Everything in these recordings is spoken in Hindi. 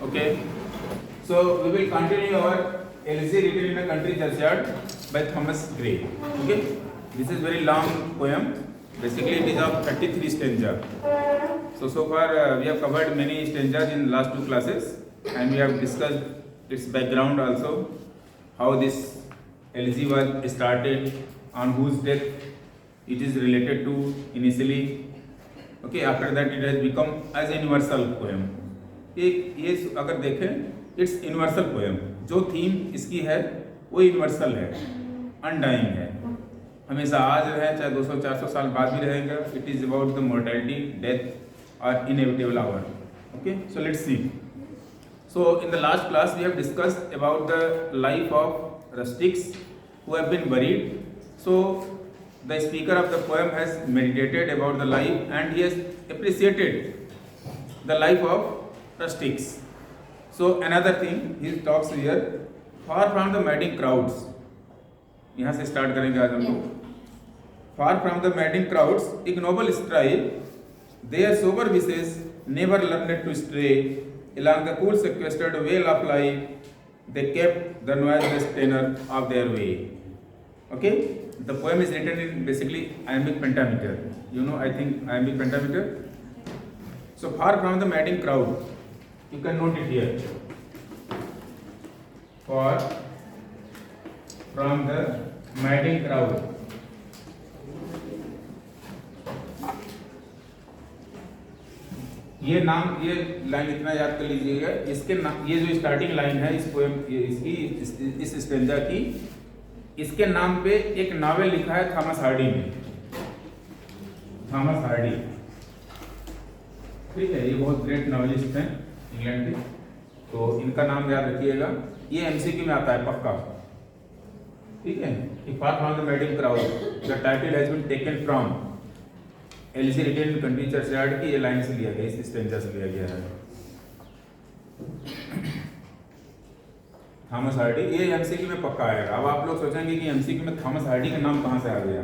Okay, so we will continue our Elsie written in a country churchyard by Thomas Gray. Okay, this is very long poem. Basically, it is of 33 stanza. So far we have covered many stanzas in last two classes, and we have discussed its background also, how this Elsie was started, on whose death it is related to initially. Okay, after that it has become as a universal poem. ये अगर देखें इट्स यूनिवर्सल पोएम, जो थीम इसकी है वो यूनिवर्सल है, अनडाइंग है, हमेशा आज रहे चाहे 200-400 साल बाद भी रहेगा. It is about the mortality, death और inevitable hour. Okay, so let's see. So in the last class we have discussed about the life of rustics who have been buried. So the speaker of the poem has meditated about the life and he has appreciated the life of rustics. So another thing he talks here, far from the madding crowds. यहाँ से स्टार्ट करेंगे आज हम लोग. Far from the madding crowds, ignoble strive, their sober wishes never learned to stray. Along the cool sequestered well of life, they kept the noiseless tenor of their way. Okay, the poem is written in basically iambic pentameter. You know, I think iambic pentameter. So far from the madding crowd. You can note it here. Far from the madding crowd. ये नाम, ये लाइन इतना याद कर लीजिएगा. इसके नाम, ये जो स्टार्टिंग लाइन है इस पोएम इसकी, इस स्टेंजा की, इसके नाम पे एक नॉवेल लिखा है थॉमस हार्डी ने. थॉमस हार्डी, ठीक है, ये बहुत ग्रेट नॉवेलिस्ट हैं इंग्लैंड के. तो इनका नाम याद रखिएगा. ये एमसीक्यू में आता है पक्का, ठीक है. कि far from the madding crowd, the title has been taken from elegy written in country churchyard की ये लाइन से लिया गया, इस स्टेंजा से लिया गया है. थॉमस हार्डी, ये एमसीक्यू में पक्का आएगा. अब आप लोग सोचेंगे कि एमसीक्यू में थॉमस हार्डी का नाम कहाँ से आ गया.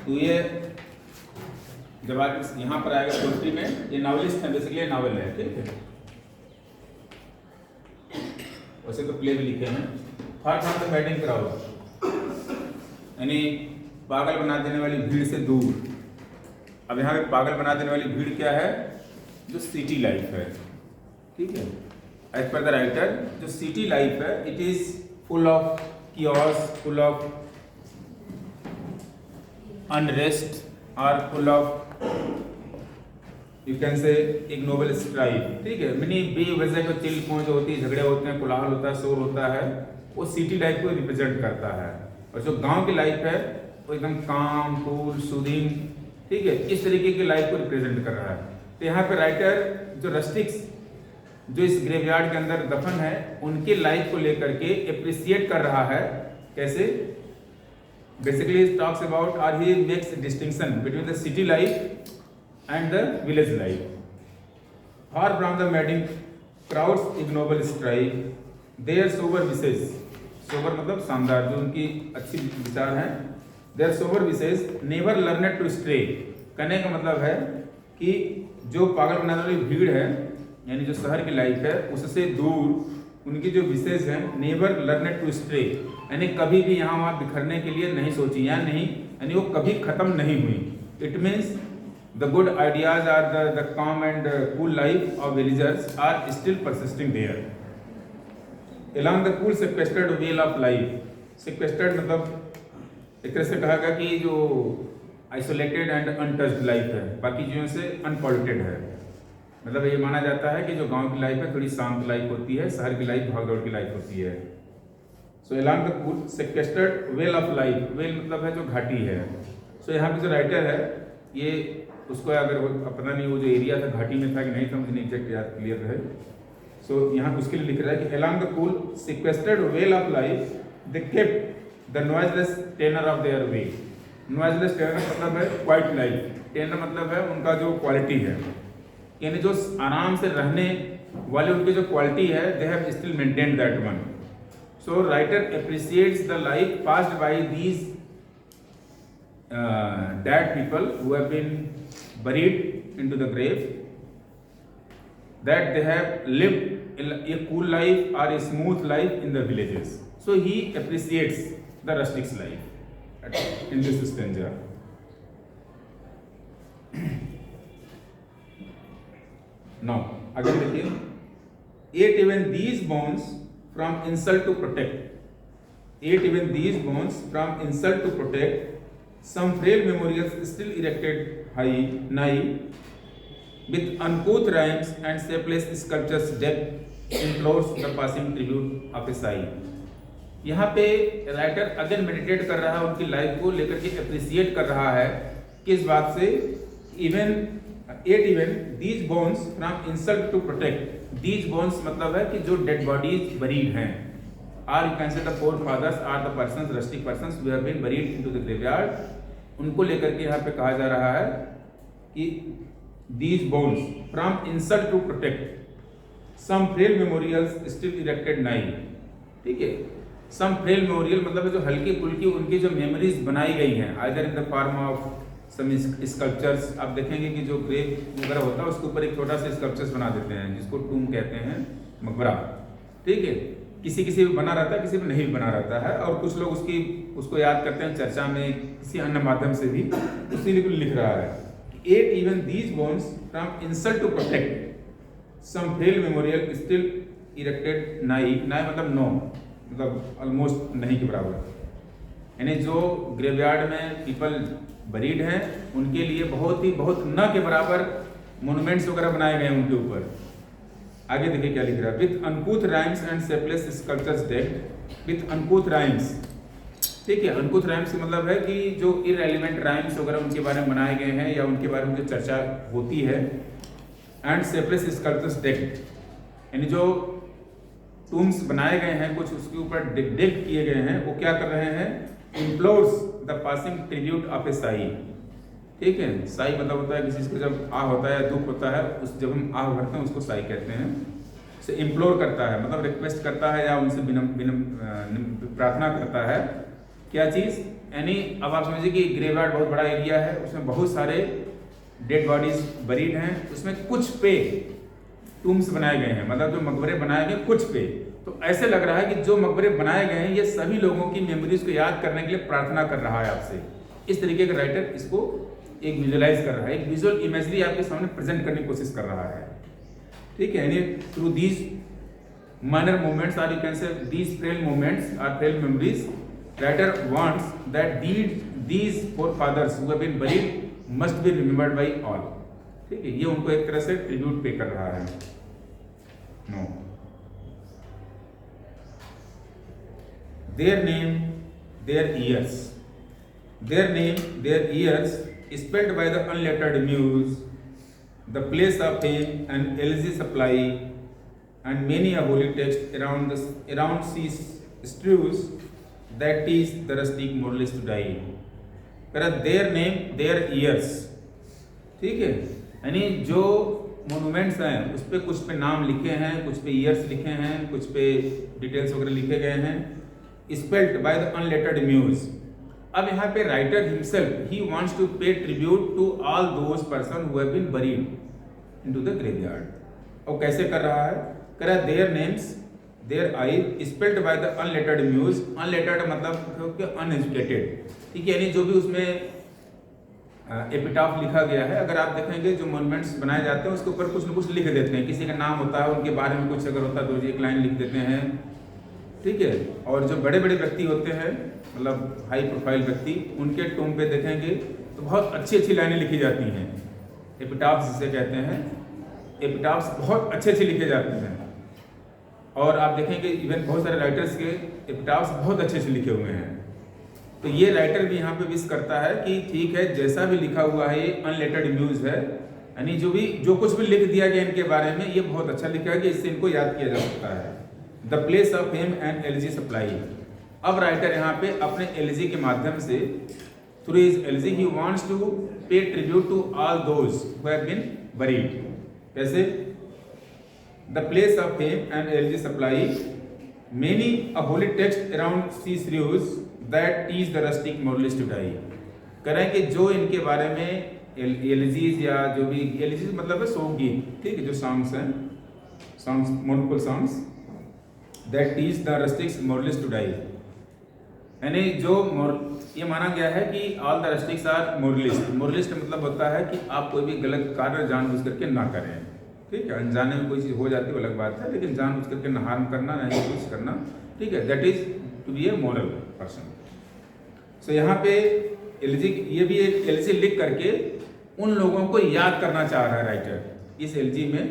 तो ये जब आप यहाँ पर आएगा पोएट्री में, ये नॉवेलिस्ट है, बेसिकली नॉवेल है, ठीक है. वैसे तो प्ले भी लिखे हैं. फार फ्रॉम द मैडिंग क्राउड, यानी पागल बना देने वाली भीड़ से दूर. अब यहाँ पे पागल बना देने वाली भीड़ क्या है, जो सिटी लाइफ है, ठीक है. एज पर द राइटर, जो सिटी लाइफ है, it is full of chaos, full of unrest और full of you can say ignoble strife, ठीक है. मिनी बेवजह को चिल जो होती है, झगड़े होते हैं, कोलाहल होता है, शोर होता है, वो सिटी लाइफ को रिप्रेजेंट करता है. और जो गांव की लाइफ है वो एकदम काम, कूल, सूदिंग, ठीक है, इस तरीके की लाइफ को रिप्रेजेंट कर रहा है. तो यहाँ पे राइटर जो रस्टिक्स जो इस ग्रेवयार्ड के अंदर दफन है, उनकी लाइफ को लेकर के एप्रिसिएट कर रहा है. कैसे? बेसिकली टॉक्स अबाउट और he makes distinction between the city life and the village life. Far from the madding crowds ignoble strive, their sober wishes, sober मतलब शानदार, जो उनकी अच्छी विचार हैं, their sober wishes never learned to stray. कहने का मतलब है कि जो पागल बनाने वाली भीड़ है, यानी जो शहर की लाइफ है, उससे दूर उनकी जो विशेष हैं, never learned to stray, यानी कभी भी यहाँ वहाँ बिखरने के लिए नहीं सोची, या नहीं, यानी वो कभी खत्म नहीं हुई. It means the good ideas are the calm and cool life of villagers are still persisting there. Along the cool sequestered well of life, sequestered मतलब एक तरह से कहा गया कि जो isolated and untouched life है, बाकी चीज़ों से unpolluted है. मतलब ये माना जाता है कि जो गांव की लाइफ है थोड़ी शांत लाइफ होती है, शहर की लाइफ भागदौड़ की लाइफ होती है. So along the cool sequestered well of life, well मतलब है जो घाटी है. So यहाँ पे जो राइटर है, ये उसको अगर पता नहीं वो जो एरिया था घाटी में था कि नहीं था, मुझे नहीं एग्जैक्ट याद क्लियर है. सो यहाँ उसके लिए लिख रहा है कि along the cool sequestered well of life they kept the noiseless tenor of their way. noiseless tenor मतलब है क्वाइट लाइफ, tenor मतलब है उनका जो क्वालिटी है, यानी जो आराम से रहने वाले उनकी जो क्वालिटी है, they have still maintained that one. So writer appreciates the life passed by these dead people who have been buried into the grave, that they have lived a cool life or a smooth life in the villages. So he appreciates the rustic's life in this stanza. Now, again देखिए, yet even these bonds from insult to protect. Yet even these bonds from insult to protect. Some frail memorials still erected nigh, with uncouth rhymes and shapeless sculptures decked implores the passing tribute of a sigh. यहाँ पे राइटर अगेन मेडिटेट कर रहा है, उनकी लाइफ को लेकर के अप्रिसिएट कर रहा है। किस बात से? Even these bones from insult to protect. These bones मतलब है कि जो डेड बॉडीज बरीड हैं, or you can say the forefathers are the persons, rustic persons who have been buried into the graveyard. उनको लेकर के यहाँ पे कहा जा रहा है कि these bones from insult to protect some frail memorials still erected nigh। ठीक है, some frail memorial मतलब जो हल्की फुल्की उनकी जो मेमोरीज बनाई गई हैं, either in the form of some sculptures। आप देखेंगे कि जो ग्रेव वगैरह होता है उसके ऊपर एक छोटा सा स्कल्पचर्स बना देते हैं जिसको टूम कहते हैं, मकबरा। ठीक है, किसी किसी में बना रहता है, किसी में नहीं बना रहता है, और कुछ लोग उसको याद करते हैं चर्चा में किसी अन्य माध्यम से भी। उसी लिख रहा है Yet even these bones from insult to protect some frail memorial still erected nigh मतलब no, मतलब ऑलमोस्ट नहीं के बराबर। यानी जो ग्रेवयार्ड में पीपल बरीड हैं उनके लिए बहुत न के बराबर मोन्यूमेंट्स वगैरह बनाए गए हैं उनके ऊपर। आगे देखिए क्या लिख रहा है, with uncouth rhymes and shapeless sculptures decked with uncouth rhymes. ठीक है, अनकुथ राइम्स का मतलब है कि जो इररेलेवेंट राइम्स वगैरह उनके बारे में बनाए गए हैं या उनके बारे में जो चर्चा होती है। एंड शेपलेस स्कल्पचर्स डेक्ड, यानी जो टूम्स बनाए गए हैं कुछ उसके ऊपर डेक्ड किए गए हैं, वो क्या कर रहे हैं, इम्प्लोर्स द पासिंग ट्रिब्यूट ऑफ ए साई। ठीक है, साई मतलब होता है किसी को जब आह होता है या दुख होता है, उस जब हम आह भरते हैं उसको साई कहते हैं। से इम्प्लोर करता है मतलब रिक्वेस्ट करता है या उनसे प्रार्थना करता है। क्या चीज़? यानी अब आप समझिए कि ग्रेवयार्ड बहुत बड़ा एरिया है, उसमें बहुत सारे डेड बॉडीज बरीड हैं, उसमें कुछ पे टूम्स बनाए गए हैं, मतलब जो मकबरे बनाए गए कुछ पे। तो ऐसे लग रहा है कि जो मकबरे बनाए गए हैं ये सभी लोगों की मेमोरीज को याद करने के लिए प्रार्थना कर रहा है आपसे। इस तरीके का राइटर इसको एक विजुअलाइज कर रहा है, एक विजुअल इमेजरी आपके सामने प्रेजेंट करने की कोशिश कर रहा है। ठीक है, यानी through these minor movements or you can say these frail movements are frail memories, writer wants that these forefathers who have been buried must be remembered by all। ठीक है, ये उनको एक तरह से ट्रिब्यूट पे कर रहा है। No, their name their years spelled by the unlettered muse, the place of fame and elegy supply, and many a holy text around sea strews that teach the rustic moralist to die। their name their years। ठीक है, यानी जो मोन्यूमेंट्स हैं उस पे कुछ पे नाम लिखे हैं, कुछ पे ईयर्स लिखे हैं, कुछ पे डिटेल्स वगैरह लिखे गए हैं, spelled by the unlettered muse. अब यहाँ पे राइटर हिमसेल्फ ही wants to pay tribute to all those person who have been buried into the graveyard. और कैसे कर रहा है? कह रहा है their names their I spelled by the unlettered muse. Unlettered मतलब अनएजुकेटेड। ठीक है, यानी जो भी उसमें एपिटाफ लिखा गया है, अगर आप देखेंगे जो मोन्यूमेंट्स बनाए जाते हैं उसके ऊपर कुछ न कुछ लिख देते हैं, किसी का नाम होता है, उनके बारे में कुछ अगर होता है तो एक लाइन लिख देते हैं। ठीक है, और जो बड़े बड़े व्यक्ति होते हैं मतलब हाई प्रोफाइल व्यक्ति, उनके टूम पे देखेंगे तो बहुत अच्छी अच्छी लाइनें लिखी जाती हैं, एपिटाफ्स जिसे कहते हैं। एपिटाफ्स बहुत अच्छे अच्छे लिखे जाते हैं, और आप देखेंगे इवन बहुत सारे राइटर्स के एपिटाफ्स बहुत अच्छे अच्छे लिखे हुए हैं। तो ये राइटर भी यहाँ पे विश करता है कि ठीक है, जैसा भी लिखा हुआ है ये अनलेटर्ड म्यूज है, यानी जो कुछ भी लिख दिया गया इनके बारे में ये बहुत अच्छा लिखा है कि इससे इनको याद किया जा सकता है। The place of fame and elegy supply. अब राइटर यहाँ पे अपने एलिजी के माध्यम से through his elegy he wants to pay tribute to all those who have been buried. कैसे? The place of fame and elegy supply many a holy text around she strews that teach the rustic moralist to die. करें कि जो इनके बारे में एलिजीज या जो भी एलिजीज मतलब है शोक गीत, ठीक है, जो सॉन्ग्स हैं, songs, mournful songs that teach the rustics moralists to die. यानी जो ये माना गया है कि ऑल द रस्टिक्स आर मोरलिस्ट. मोरलिस्ट मतलब होता है कि आप कोई भी गलत कार्य जानबूझ करके ना करें. ठीक है, अनजाने में कोई चीज़ हो जाती है अलग बात है, लेकिन जानबूझ करके ना हार्म करना, ना ही कुछ करना. ठीक है, that is to be a moral person. So यहाँ पे एलजी, ये भी एक एलजी लिख करके उन लोगों को याद करना चाह रहा है राइटर. इस एलजी में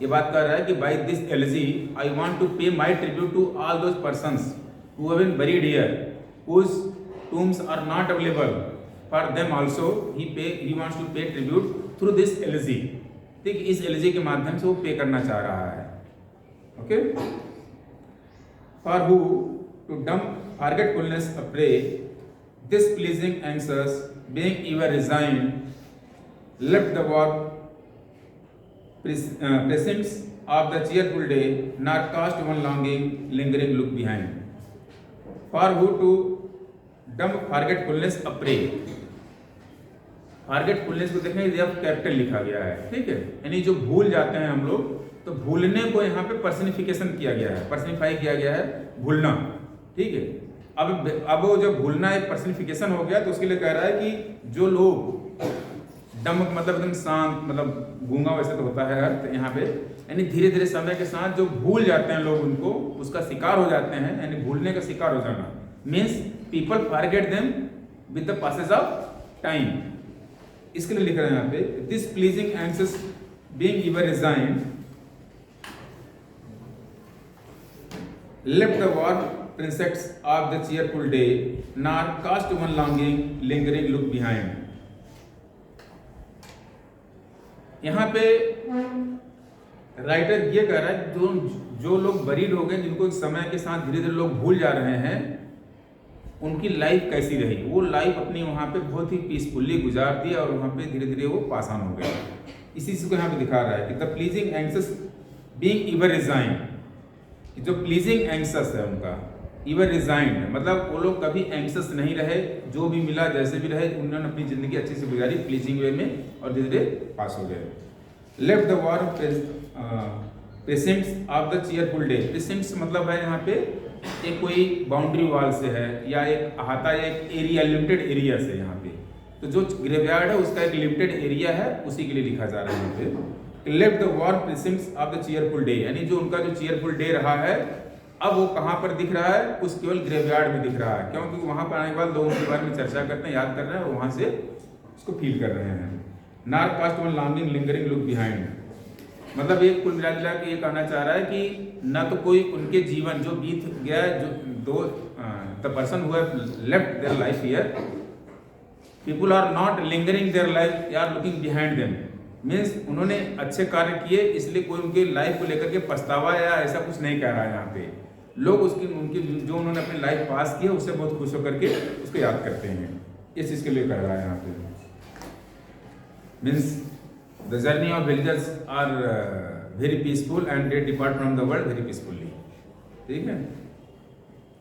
ये बात कर रहा है कि by this elegy I want to pay my tribute to all those persons who have been buried here, whose tombs are not available. For them also he wants to pay tribute through this elegy. ठीक, इस एलजी के माध्यम से वो पे करना चाह रहा है. Okay. For who to dumb forgetfulness a prey, this pleasing anxious being ever resigned left the war precincts of the cheerful day, nor cast one longing lingering look behind. For who to dumb forgetfulness a prey. forgetfulness को देखें, ये कैपिटल लिखा गया है. ठीक है, यानी जो भूल जाते हैं हम लोग, तो भूलने को यहाँ पे पर्सनिफिकेशन किया गया है, पर्सनिफाई किया गया है, भूलना. ठीक है, अब वो जब भूलना एक पर्सनिफिकेशन हो गया, तो उसके लिए कह रहा है कि जो लोग डम मतलब एकदम शांत, मतलब गूंगा वैसे तो होता है अर्थ यहाँ पे, यानी धीरे धीरे समय के साथ जो भूल जाते हैं लोग, उनको उसका शिकार हो जाते हैं. यानी भूलने का शिकार हो जाना means people forget them with the passage of time. इसके लिए लिख रहे हैं यहाँ पे, this pleasing anxious being ever resigned left the warm precincts of the cheerful day, nor cast one longing lingering look behind. यहाँ पे राइटर ये कह रहा है जो लोग बरीड हो गए, जिनको समय के साथ धीरे धीरे लोग भूल जा रहे हैं, उनकी लाइफ कैसी रही. वो लाइफ अपनी वहाँ पे बहुत ही पीसफुली गुजार दी और वहाँ पे धीरे धीरे वो पास ऑन हो गए. इसी चीज को यहाँ पे दिखा रहा है कि the pleasing anxious being ever resigned. जो प्लीजिंग एंग्जियस है उनका, एवर रिजाइंड मतलब वो लोग कभी एंग्जियस नहीं रहे, जो भी मिला जैसे भी रहे, उन्होंने अपनी जिंदगी अच्छे से गुजारी प्लीजिंग वे में और धीरे धीरे पास हो गए. Left the warm precincts of the cheerful day. Precincts मतलब है यहाँ पे एक कोई बाउंड्री वॉल से है, या एक अहाता, एक एरिया, लिमिटेड एरिया से यहाँ पे. तो जो ग्रेवयार्ड है उसका एक लिमिटेड एरिया है, उसी के लिए लिखा जा रहा है यहाँ पे. Left the warm precincts of the cheerful day, यानी जो उनका जो चीयरफुल डे रहा है, अब वो कहाँ पर दिख रहा है, उस केवल ग्रेवयार्ड में दिख रहा है. क्योंकि वहाँ पर आने के बाद लोग उनके बारे में चर्चा करते हैं, याद कर रहे हैं और वहाँ से उसको फील कर रहे हैं. Nor cast one longing lingering look behind मतलब एक कुल मिला जुला के ये कहना चाह रहा है कि न तो कोई उनके जीवन जो बीत गया, जो the person who have left their life here, people are not lingering their life, they are looking behind them. Means उन्होंने अच्छे कार्य किए, इसलिए कोई उनके लाइफ को लेकर के पछतावा या ऐसा कुछ नहीं कह रहा है यहाँ पे. लोग उनकी जो उन्होंने अपनी लाइफ पास की है, उससे बहुत खुश होकर के उसको याद करते हैं. इस चीज़ के लिए कह रहा है यहाँ पे. Means the journey of villagers are very peaceful and they depart from the world very peacefully. ठीक है,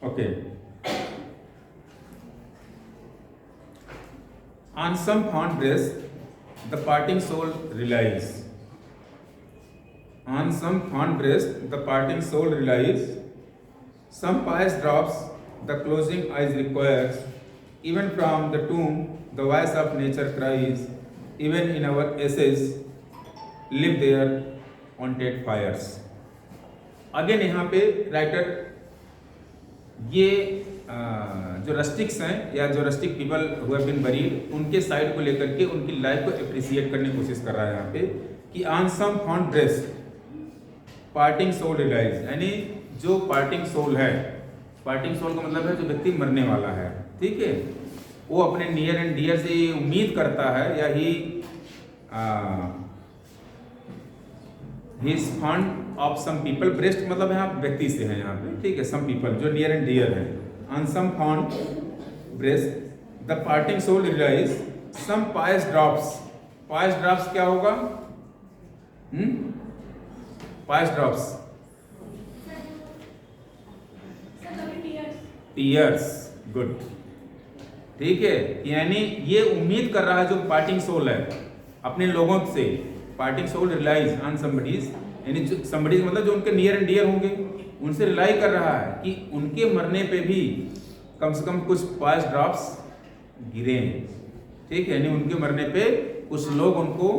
okay. On some fond breast the parting soul relies. On some fond breast the parting soul relies. Some pious drops the closing eyes requires. Even from the tomb the voice of nature cries. Even in our ashes live their haunted fires. Again यहाँ पे राइटर ये जो रस्टिक्स हैं या जो rustic people who have been buried, उनके साइड को लेकर के उनकी लाइफ को अप्रिशिएट करने की कोशिश कर रहा है यहाँ पे कि on some fond breast parting soul relies. यानी जो पार्टिंग सोल है, पार्टिंग सोल का मतलब है जो व्यक्ति मरने वाला है. ठीक है, वो अपने नियर एंड डियर से ये उम्मीद करता है, या he is fond of some people. Breast मतलब यहाँ व्यक्ति से है यहाँ पे. ठीक है, सम पीपल जो नियर एंड डियर है. On some fond breast the parting soul relies some pious drops. Pious drops क्या होगा? Pious drops, tears. गुड. ठीक है, यानी ये उम्मीद कर रहा है जो पार्टिंग सोल है अपने लोगों से. Parting soul relies on somebody's यानी जो somebody मतलब जो उनके नियर एंड डियर होंगे, उनसे रिलाई कर रहा है कि उनके मरने पे भी कम से कम कुछ 5 ड्रॉप्स गिरे, ठीक है, यानी उनके मरने पे कुछ लोग उनको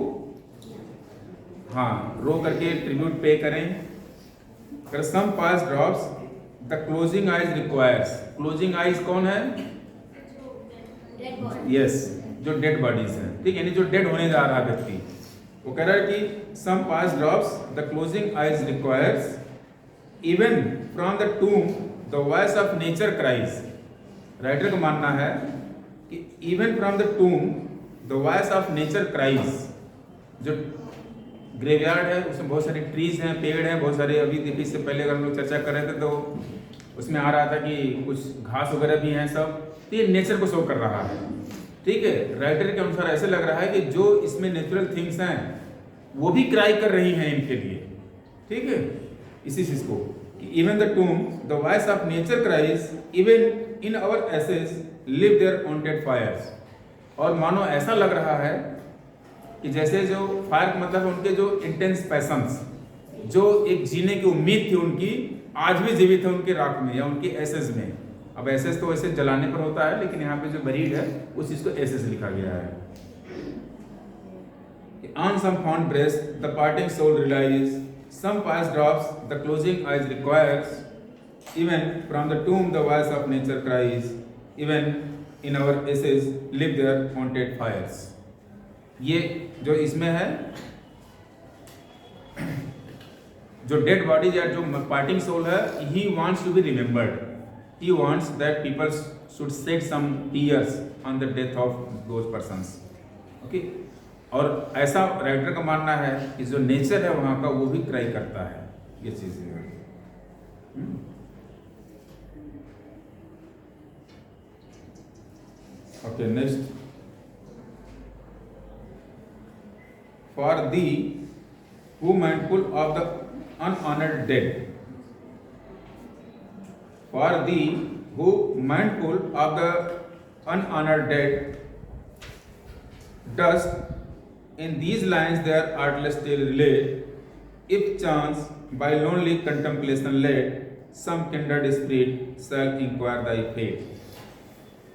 रो करके ट्रिब्यूट पे करें। अगर सम 5 drops the closing eyes requires, closing eyes कौन है? यस, जो डेड बॉडीज हैं, ठीक है, यानी जो डेड होने जा रहा है व्यक्ति, वो कह रहा है कि सम 5 drops the closing eyes requires even from the tomb the voice of nature cries. Writer का मानना है कि even from the tomb the voice of nature cries, जो ग्रेवयार्ड है उसमें बहुत सारे ट्रीज हैं, पेड़ हैं, बहुत सारे, अभी देखिए इससे पहले अगर हम लोग चर्चा कर रहे थे तो उसमें आ रहा था कि कुछ घास वगैरह भी हैं सब, तो ये नेचर को शो कर रहा है, ठीक है। राइटर के अनुसार ऐसे लग रहा है कि जो इसमें नेचुरल थिंग्स हैं वो भी क्राई कर रही हैं इनके लिए, ठीक है, इसी चीज को कि even the tomb the voice of nature cries even in our ashes live their wonted fires. और मानो ऐसा लग रहा है कि जैसे जो फायर का मतलब है उनके जो इंटेंस पैशंस, जो एक जीने की उम्मीद थी उनकी, आज भी जीवित है उनके राख में या उनके एसेस में। अब एसेस तो वैसे जलाने पर होता है, लेकिन यहाँ पे जो बरीड है उस चीज को एसेस लिखा गया है। On some fond breast the parting soul relies, some pious drops the closing eyes requires, even from the tomb the voice of nature cries, even in our ashes live their haunted fires। ये जो इसमें है, जो डेड बॉडी या जो पार्टिंग सोल है, he wants to be remembered, he wants that people should shed some tears on the death of those persons, okay। और ऐसा राइटर का मानना है कि जो नेचर है वहां का वो भी क्राई करता है, ये चीज है। Okay, next, for thee who mindful of the unhonored dead, for thee who mindful of the unhonored dead, dost in these lines their artless tale relate, if chance by lonely contemplation led, some kindred spirit shall inquire thy fate।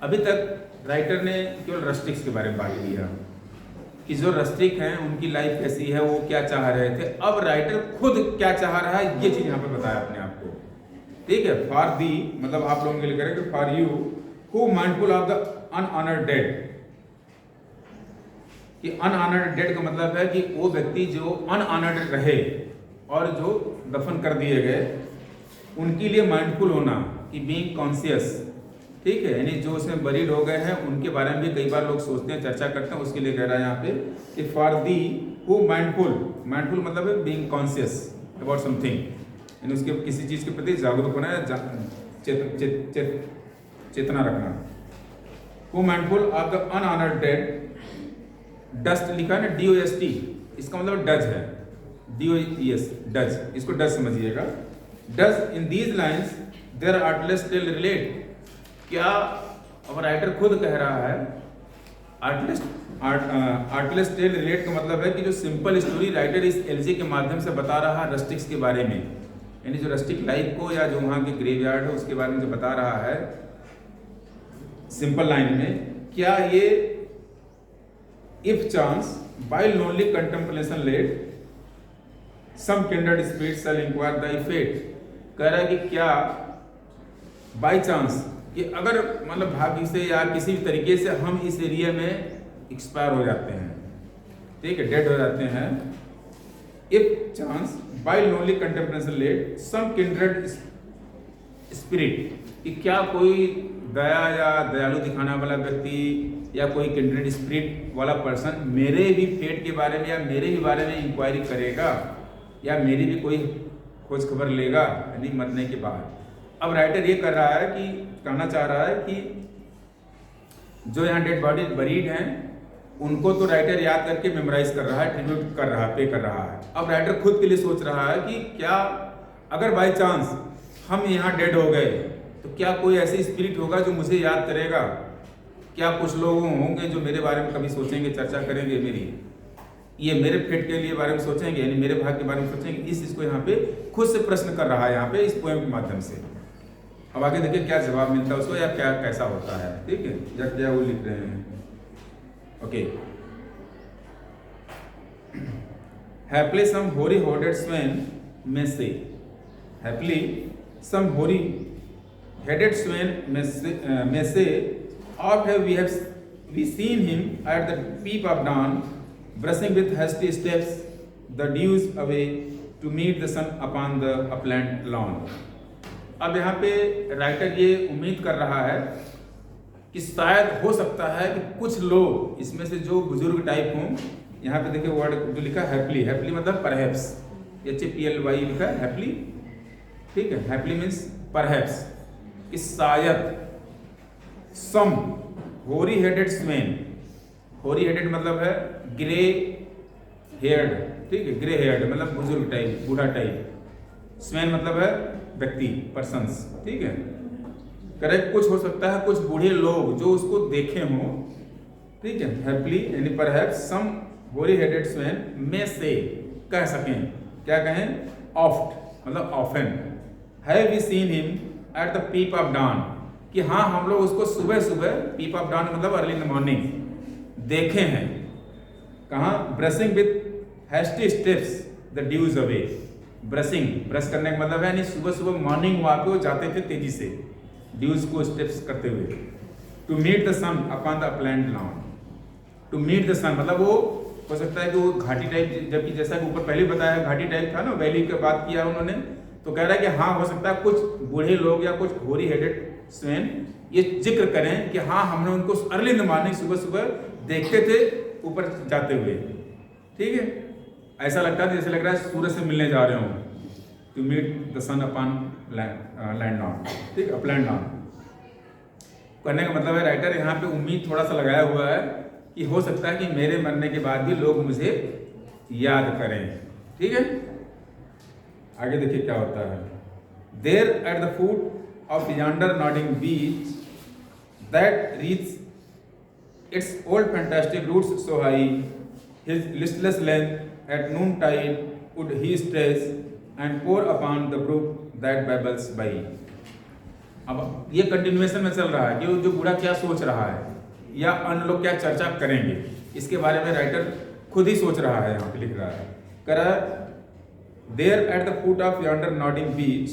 अभी तक राइटर ने केवल रस्टिक्स के बारे में बात किया कि जो रस्टिक हैं उनकी लाइफ कैसी है, वो क्या चाह रहे थे। अब राइटर खुद क्या चाह रहा है ये चीज यहाँ पे बताया अपने आप को, ठीक है। फॉर दी मतलब आप लोगों के लिए करें कि for you who mindful of the unhonoured dead, कि अनऑनर्ड डेड का मतलब है कि वो व्यक्ति जो अनऑनर्ड रहे और जो दफन कर दिए गए, उनके लिए माइंडफुल होना, कि बीइंग कॉन्शियस, ठीक है, यानी जो उसमें बरीड हो गए हैं उनके बारे में भी कई बार लोग सोचते हैं, चर्चा करते हैं, उसके लिए कह रहा है यहाँ पे कि for the who mindful, mindful मतलब है बीइंग कॉन्शियस अबाउट समथिंग, यानी उसके किसी चीज के प्रति जागरूक होना है, चेतना रखना। Who mindful of the unhonoured dead, dost लिखा है ना, DOST, इसका मतलब डज है, DOS डज, इसको डज समझिएगा। Does in these lines their artless tale relate, क्या अब राइटर खुद कह रहा है आर्टलेस टेल रिलेट का मतलब है कि जो सिंपल स्टोरी राइटर इस एलजी के माध्यम से बता रहा है रस्टिक्स के बारे में, यानी जो रस्टिक लाइफ को या जो वहाँ के ग्रेवयार्ड है उसके बारे में जो बता रहा है सिंपल लाइन में, क्या ये if chance by lonely contemplation late some kindred spirit shall inquire the fate, कह रहा है कि क्या बाय चांस कि अगर मतलब भाग्य से या किसी भी तरीके से हम इस एरिया में एक्सपायर हो जाते हैं, ठीक है, डेड हो जाते हैं, if chance by lonely contemplation late some kindred spirit, कि क्या कोई दया या दयालु दिखाने वाला व्यक्ति या कोई किंड्रेड स्पिरिट वाला पर्सन मेरे भी फेट के बारे में या मेरे भी बारे में इंक्वायरी करेगा या मेरी भी कोई खोज खबर लेगा, यानी मरने के बाद। अब राइटर ये कर रहा है कि कहना चाह रहा है कि जो यहाँ डेड बॉडी बरीड हैं उनको तो राइटर याद करके मेमोराइज कर रहा है, ट्रिब्यूट कर रहा है, पे कर रहा है। अब राइटर खुद के लिए सोच रहा है कि क्या अगर बाय चांस हम यहाँ डेड हो गए तो क्या कोई ऐसी स्पिरिट होगा जो मुझे याद करेगा, क्या कुछ लोग होंगे जो मेरे बारे में कभी सोचेंगे, चर्चा करेंगे मेरी। ये मेरे फेट के लिए बारे में सोचेंगे, यानी मेरे भाग के बारे में सोचेंगे, इस चीज को यहाँ पे खुद से प्रश्न कर रहा है यहाँ पे इस पोएम के माध्यम से। अब आगे देखिए क्या जवाब मिलता है उसको या क्या कैसा होता है, ठीक है, या क्या वो लिख रहे हैं। ओके, हैप्पीली सम होरी हेडेड स्वेन में से, हैप्पीली सम होरी headed swain may say, oft have we seen him at the peep of dawn, brushing with hasty steps the dews away to meet the sun upon the upland lawn. अब यहाँ पे राइटर ये उम्मीद कर रहा है कि शायद हो सकता है कि कुछ लोग इसमें से जो बुजुर्ग टाइप हों, यहाँ पे देखिए वर्ड जो लिखा हैप्पीली, हैप्पीली मतलब परहैप्स, HAPLY लिखा है हैप्पीली, ठीक है, हैप्पीली मीन्स परहैप्स, कि शायद सम होरी हेडेड स्वेन, होरी हेडेड मतलब है ग्रे हेयर्ड, ठीक है, ग्रे हेयर्ड मतलब बुजुर्ग टाइप, बूढ़ा टाइप, स्वेन मतलब है व्यक्ति, पर्सन्स, ठीक है, करेक्ट, कुछ हो सकता है कुछ बूढ़े लोग जो उसको देखे हों, ठीक है, हैप्पीली यानी परहैप्स सम होरी हेडेड स्वेन में से कह सकें, क्या कहें, ऑफ्ट मतलब often, have we seen him at the peep of dawn, कि हाँ हम लोग उसको सुबह सुबह, पीप ऑफ डॉन मतलब अर्ली इन द मॉर्निंग, देखे हैं, कहाँ, brushing with hasty steps the dews away, brushing, brush करने का मतलब है यानी सुबह सुबह मॉर्निंग वॉक पे वो जाते थे तेजी से, ड्यूज को स्टेप्स करते हुए, to meet the sun upon the upland lawn, to meet the sun मतलब वो हो सकता है कि वो घाटी टाइप, जबकि जैसा कि ऊपर पहले बताया घाटी टाइप था ना, वैली की बात किया उन्होंने, तो कह रहा है कि हाँ हो सकता है कुछ बूढ़े लोग या कुछ होरी हेडेड स्वेन ये जिक्र करें कि हाँ हमने उनको अर्ली इन द मॉर्निंग सुबह सुबह देखते थे ऊपर जाते हुए, ठीक है, ऐसा लगता है जैसे लग रहा है सूरज से मिलने जा रहे हो, to meet the sun upon land on, ठीक है, अपलैंड ऑन, करने का मतलब है राइटर यहाँ पे उम्मीद थोड़ा सा लगाया हुआ है कि हो सकता है कि मेरे मरने के बाद भी लोग मुझे याद करें, ठीक है। आगे देखिए क्या होता है, there at the foot of yonder nodding beech that wreathes its old fantastic roots so high, his listless length at noontide would he stretch and pore upon the brook that babbles by. अब ये कंटिन्यूएशन में चल रहा है कि जो बूढ़ा क्या सोच रहा है या अन्य लोग क्या चर्चा करेंगे, इसके बारे में राइटर खुद ही सोच रहा है, यहाँ पे लिख रहा है, कह रहा है there at the foot of yonder nodding beech,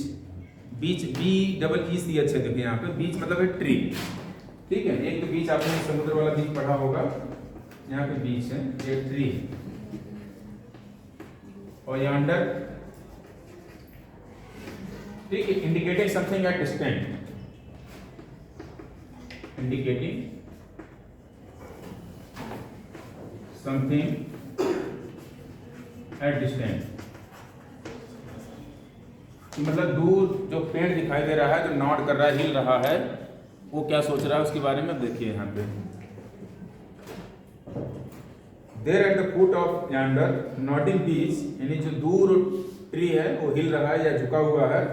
beech BEECH है, देखिए यहाँ पे बीच मतलब है ट्री, ठीक है, एक तो बीच आपने समुद्र वाला बीच पढ़ा होगा, यहाँ पे बीच है, ये ट्री, और यॉन्डर, ठीक है, indicating something at distant, indicating something at distance, मतलब दूर जो पेड़ दिखाई दे रहा है, जो नॉड कर रहा है, हिल रहा है, वो क्या सोच रहा है उसके बारे में देखिए यहाँ पे, there at the foot of yonder nodding beech, यानी जो दूर ट्री है वो हिल रहा है या झुका हुआ है,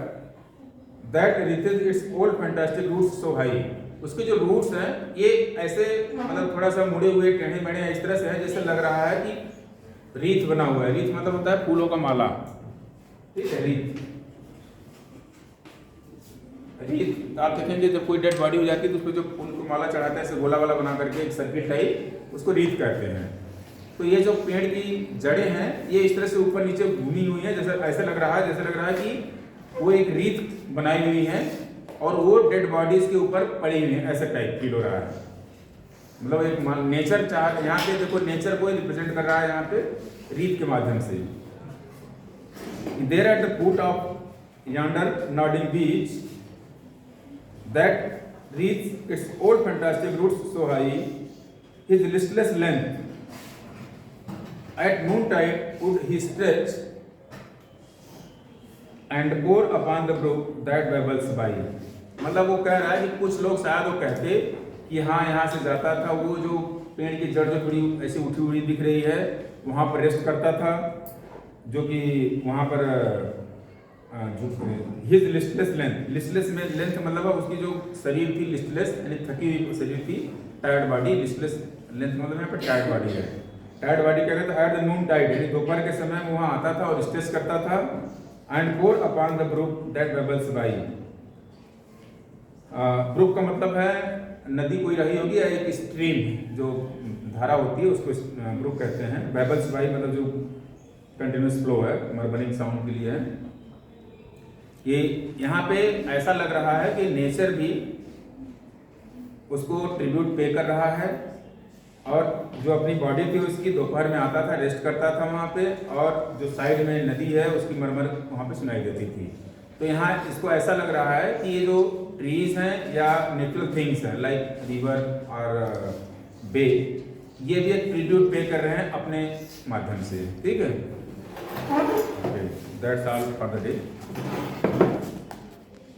that reaches its old fantastic roots so high, उसके जो रूट्स हैं ये ऐसे मतलब थोड़ा सा मुड़े हुए टेढ़े मेढ़े इस तरह से है जैसे लग रहा है कि रीत बना हुआ है, रीत मतलब होता है फूलों का माला, ठीक है, रीत, रीत आप देखेंगे जब कोई डेड बॉडी हो जाती है तो उसको जो फूल को माला चढ़ाते हैं ऐसे गोला वाला बना करके एक सर्किल टाइप, उसको रीत कहते हैं। तो ये जो पेड़ की जड़ें हैं ये इस तरह से ऊपर नीचे घूमी हुई है, जैसे ऐसे लग रहा है, जैसे लग रहा है कि वो एक रीत बनाई हुई है और वो डेड बॉडीज के ऊपर पड़ी हुई है, ऐसा टाइप फील हो रहा है, मतलब एक नेचर चाह, यहाँ पे देखो नेचर को रिप्रेजेंट कर रहा है यहाँ पे रीत के माध्यम से। There at the foot of yonder nodding beech that wreathes its old fantastic roots so high, his listless length at noontide would he stretch and pore upon the brook that babbles by, मतलब वो कह रहा है कि कुछ लोग शायद वो कहते कि हाँ यहाँ से जाता था, वो जो पेड़ की जड़ जो थोड़ी ऐसी उठी हुई दिख रही है वहाँ पर रेस्ट करता था, जो कि वहाँ पर हिज लिस्टलेस लेंथ, लिस्टलेस में लेंथ मतलब उसकी जो शरीर थी लिस्टलेस यानी थकी हुई शरीर थी, टायर्ड बॉडी, लिस्टलेस लेंथ मतलब यहाँ पर टायर्ड बॉडी है, टाइड बॉडी कह रहे थे एट द नून टाइड, यानी दोपहर के समय में वहाँ आता था और स्टेस करता था। And pore upon the brook that babbles by. Brook का मतलब है नदी कोई रही होगी या एक स्ट्रीम जो धारा होती है उसको ब्रुक कहते हैं। बेबल्स बाई मतलब जो कंटिन्यूस फ्लो है, मर्मरिंग साउंड के लिए है। ये यहाँ पे ऐसा लग रहा है कि नेचर भी उसको ट्रिब्यूट पे कर रहा है, और जो अपनी बॉडी थी उसकी दोपहर में आता था, रेस्ट करता था वहाँ पे, और जो साइड में नदी है उसकी मरमर वहाँ पे सुनाई देती थी। तो यहाँ इसको ऐसा लग रहा है कि ये जो ट्रीज हैं या नेचुरल थिंग्स हैं लाइक रिवर और बे, ये भी एक ट्रिब्यूट पे कर रहे हैं अपने माध्यम से। ठीक है, that's all for the day.